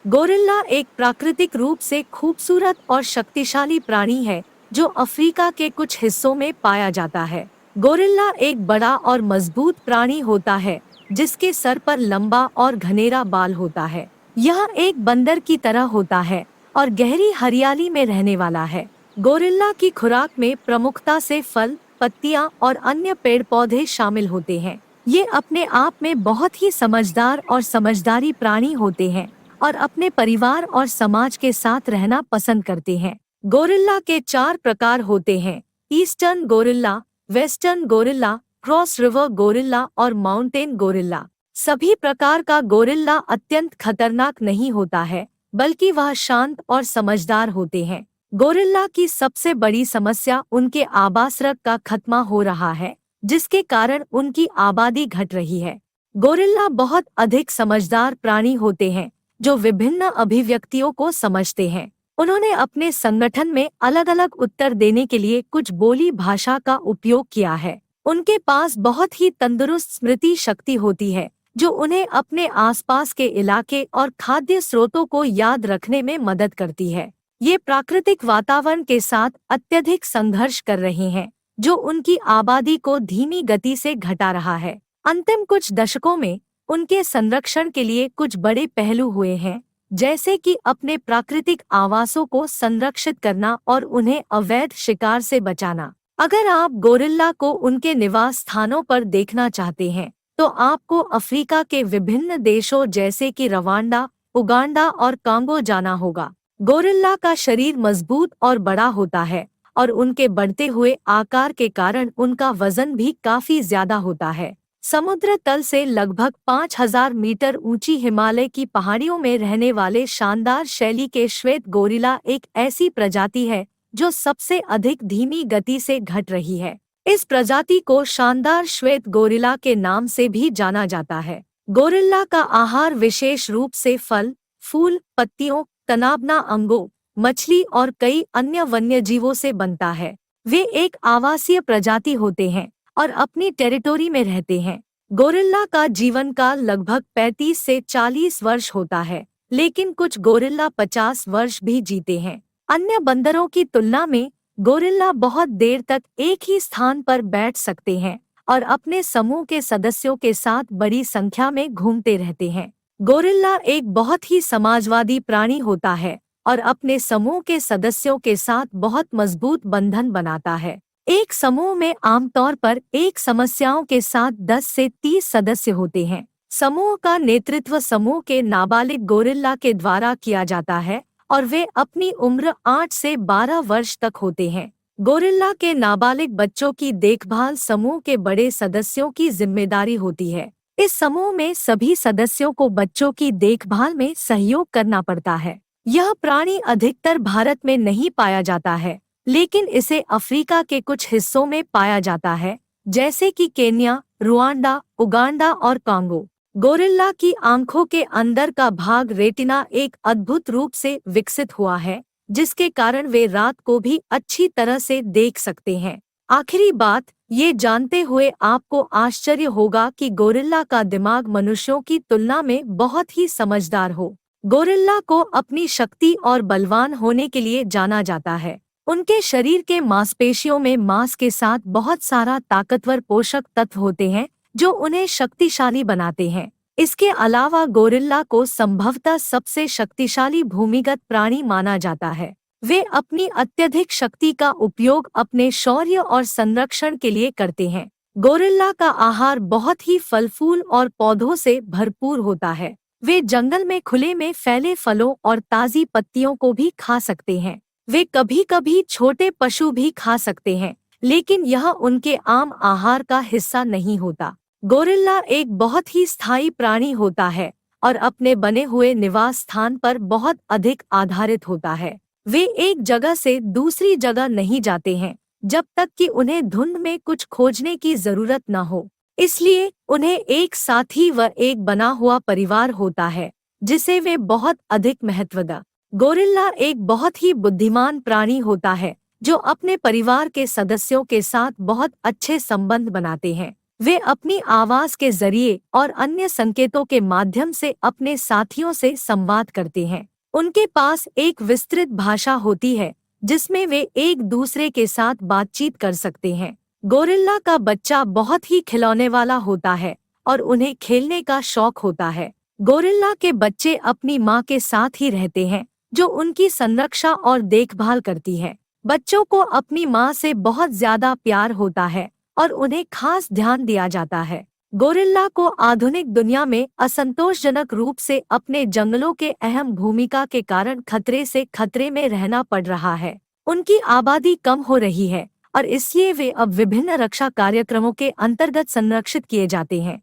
Gorilla एक प्राकृतिक रूप से खूबसूरत और शक्तिशाली प्राणी है जो अफ्रीका के कुछ हिस्सों में पाया जाता है। गोरिल्ला एक बड़ा और मजबूत प्राणी होता है जिसके सर पर लंबा और घनेरा बाल होता है। यह एक बंदर की तरह होता है और गहरी हरियाली में रहने वाला है। गोरिल्ला की खुराक में प्रमुखता से फल, पत्तियां और अन्य पेड़ पौधे शामिल होते हैं। ये अपने आप में बहुत ही समझदार और समझदारी प्राणी होते हैं और अपने परिवार और समाज के साथ रहना पसंद करते हैं। गोरिल्ला के 4 प्रकार होते हैं: eastern gorilla, western gorilla, cross river gorilla और माउंटेन गोरिल्ला। सभी प्रकार का गोरिल्ला अत्यंत खतरनाक नहीं होता है, बल्कि वह शांत और समझदार होते हैं। गोरिल्ला की सबसे बड़ी समस्या उनके आवासरत का खत्म हो रहा है, जिसके कारण उनकी आबादी घट रही है। गोरिल्ला बहुत अधिक समझदार प्राणी होते हैं जो विभिन्न अभिव्यक्तियों को समझते हैं। उन्होंने अपने संगठन में अलग अलग उत्तर देने के लिए कुछ बोली भाषा का उपयोग किया है। उनके पास बहुत ही तंदुरुस्त स्मृति शक्ति होती है जो उन्हें अपने आसपास के इलाके और खाद्य स्रोतों को याद रखने में मदद करती है। ये प्राकृतिक वातावरण के साथ अत्यधिक संघर्ष कर रहे हैं जो उनकी आबादी को धीमी गति से घटा रहा है। अंतिम कुछ दशकों में उनके संरक्षण के लिए कुछ बड़े पहलू हुए हैं, जैसे कि अपने प्राकृतिक आवासों को संरक्षित करना और उन्हें अवैध शिकार से बचाना। अगर आप गोरिल्ला को उनके निवास स्थानों पर देखना चाहते हैं, तो आपको अफ्रीका के विभिन्न देशों जैसे कि रवांडा, उगांडा और कांगो जाना होगा। गोरिल्ला का शरीर मजबूत और बड़ा होता है और उनके बढ़ते हुए आकार के कारण उनका वजन भी काफी ज्यादा होता है। समुद्र तल से लगभग 5000 मीटर ऊंची हिमालय की पहाड़ियों में रहने वाले शानदार शैली के श्वेत गोरिल्ला एक ऐसी प्रजाति है जो सबसे अधिक धीमी गति से घट रही है। इस प्रजाति को शानदार श्वेत गोरिल्ला के नाम से भी जाना जाता है। गोरिल्ला का आहार विशेष रूप से फल, फूल, पत्तियों, तनाबना अंगों, मछली और कई अन्य वन्यजीवों से बनता है। वे एक आवासीय प्रजाति होते हैं और अपनी टेरिटोरी में रहते हैं। गोरिल्ला का जीवन काल लगभग 35 से 40 वर्ष होता है, लेकिन कुछ गोरिल्ला 50 वर्ष भी जीते हैं। अन्य बंदरों की तुलना में गोरिल्ला बहुत देर तक एक ही स्थान पर बैठ सकते हैं और अपने समूह के सदस्यों के साथ बड़ी संख्या में घूमते रहते हैं। गोरिल्ला एक बहुत ही समाजवादी प्राणी होता है और अपने समूह के सदस्यों के साथ बहुत मजबूत बंधन बनाता है। एक समूह में आमतौर पर एक समस्याओं के साथ 10 से 30 सदस्य होते हैं। समूह का नेतृत्व समूह के नाबालिग गोरिल्ला के द्वारा किया जाता है और वे अपनी उम्र 8 से 12 वर्ष तक होते हैं। गोरिल्ला के नाबालिग बच्चों की देखभाल समूह के बड़े सदस्यों की जिम्मेदारी होती है। इस समूह में सभी सदस्यों को बच्चों की देखभाल में सहयोग करना पड़ता है। यह प्राणी अधिकतर भारत में नहीं पाया जाता है, लेकिन इसे अफ्रीका के कुछ हिस्सों में पाया जाता है, जैसे कि केन्या, रुवांडा, उगांडा और कांगो। गोरिल्ला की आंखों के अंदर का भाग रेटिना एक अद्भुत रूप से विकसित हुआ है, जिसके कारण वे रात को भी अच्छी तरह से देख सकते हैं। आखिरी बात, ये जानते हुए आपको आश्चर्य होगा कि गोरिल्ला का दिमाग मनुष्यों की तुलना में बहुत ही समझदार हो। गोरिल्ला को अपनी शक्ति और बलवान होने के लिए जाना जाता है। उनके शरीर के मांसपेशियों में मांस के साथ बहुत सारा ताकतवर पोषक तत्व होते हैं जो उन्हें शक्तिशाली बनाते हैं। इसके अलावा गोरिल्ला को संभवतः सबसे शक्तिशाली भूमिगत प्राणी माना जाता है। वे अपनी अत्यधिक शक्ति का उपयोग अपने शौर्य और संरक्षण के लिए करते हैं। गोरिल्ला का आहार बहुत ही फल फूल और पौधों से भरपूर होता है। वे जंगल में खुले में फैले फलों और ताज़ी पत्तियों को भी खा सकते हैं। वे कभी कभी छोटे पशु भी खा सकते हैं, लेकिन यह उनके आम आहार का हिस्सा नहीं होता। गोरिल्ला एक बहुत ही स्थायी प्राणी होता है और अपने बने हुए निवास स्थान पर बहुत अधिक आधारित होता है। वे एक जगह से दूसरी जगह नहीं जाते हैं जब तक कि उन्हें धुंध में कुछ खोजने की जरूरत न हो। इसलिए उन्हें एक साथी व एक बना हुआ परिवार होता है जिसे वे बहुत अधिक महत्व देते हैं। गोरिल्ला एक बहुत ही बुद्धिमान प्राणी होता है जो अपने परिवार के सदस्यों के साथ बहुत अच्छे संबंध बनाते हैं। वे अपनी आवाज के जरिए और अन्य संकेतों के माध्यम से अपने साथियों से संवाद करते हैं। उनके पास एक विस्तृत भाषा होती है जिसमें वे एक दूसरे के साथ बातचीत कर सकते हैं। गोरिल्ला का बच्चा बहुत ही खिलौने वाला होता है और उन्हें खेलने का शौक होता है। गोरिल्ला के बच्चे अपनी माँ के साथ ही रहते हैं जो उनकी संरक्षा और देखभाल करती है। बच्चों को अपनी माँ से बहुत ज्यादा प्यार होता है और उन्हें खास ध्यान दिया जाता है। गोरिल्ला को आधुनिक दुनिया में असंतोषजनक रूप से अपने जंगलों के अहम भूमिका के कारण खतरे में रहना पड़ रहा है। उनकी आबादी कम हो रही है और इसलिए वे अब विभिन्न रक्षा कार्यक्रमों के अंतर्गत संरक्षित किए जाते हैं।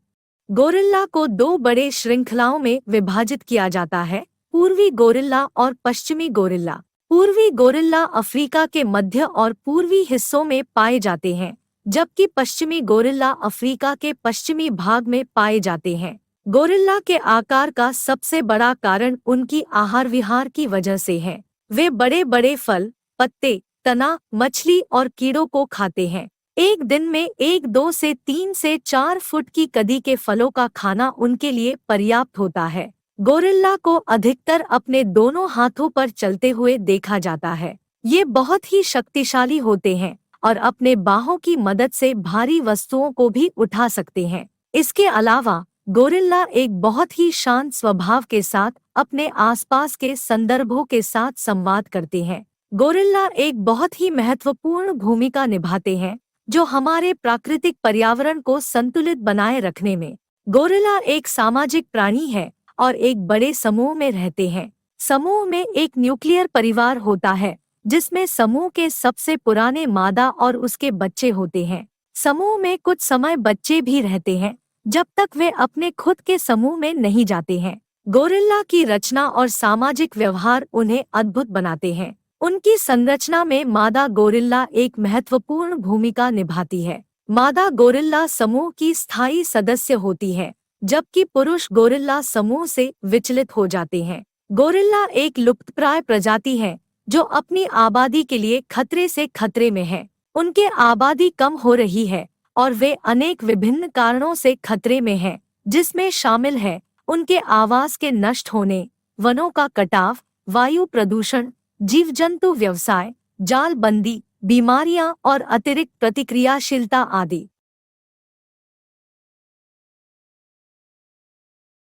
गोरिल्ला को दो बड़े श्रृंखलाओं में विभाजित किया जाता है, पूर्वी गोरिल्ला और पश्चिमी गोरिल्ला। पूर्वी गोरिल्ला अफ्रीका के मध्य और पूर्वी हिस्सों में पाए जाते हैं, जबकि पश्चिमी गोरिल्ला अफ्रीका के पश्चिमी भाग में पाए जाते हैं। गोरिल्ला के आकार का सबसे बड़ा कारण उनकी आहार विहार की वजह से है। वे बड़े बड़े फल, पत्ते, तना, मछली और कीड़ों को खाते हैं। एक दिन में 2 से 3 से 4 फुट की कदी के फलों का खाना उनके लिए पर्याप्त होता है। गोरिल्ला को अधिकतर अपने दोनों हाथों पर चलते हुए देखा जाता है। ये बहुत ही शक्तिशाली होते हैं और अपने बाहों की मदद से भारी वस्तुओं को भी उठा सकते हैं। इसके अलावा गोरिल्ला एक बहुत ही शांत स्वभाव के साथ अपने आसपास के संदर्भों के साथ संवाद करते हैं। गोरिल्ला एक बहुत ही महत्वपूर्ण भूमिका निभाते हैं जो हमारे प्राकृतिक पर्यावरण को संतुलित बनाए रखने में। गोरिल्ला एक सामाजिक प्राणी है और एक बड़े समूह में रहते हैं। समूह में एक न्यूक्लियर परिवार होता है जिसमें समूह के सबसे पुराने मादा और उसके बच्चे होते हैं। समूह में कुछ समय बच्चे भी रहते हैं जब तक वे अपने खुद के समूह में नहीं जाते हैं। गोरिल्ला की रचना और सामाजिक व्यवहार उन्हें अद्भुत बनाते हैं। उनकी संरचना में मादा गोरिल्ला एक महत्वपूर्ण भूमिका निभाती है। मादा गोरिल्ला समूह की स्थायी सदस्य होती है, जबकि पुरुष गोरिल्ला समूह से विचलित हो जाते हैं। गोरिल्ला एक लुप्तप्राय प्रजाति है जो अपनी आबादी के लिए खतरे में है। उनके आबादी कम हो रही है और वे अनेक विभिन्न कारणों से खतरे में हैं, जिसमें शामिल है उनके आवास के नष्ट होने, वनों का कटाव, वायु प्रदूषण, जीव जंतु व्यवसाय, जालबंदी, बीमारियां और अतिरिक्त प्रतिक्रियाशीलता आदि।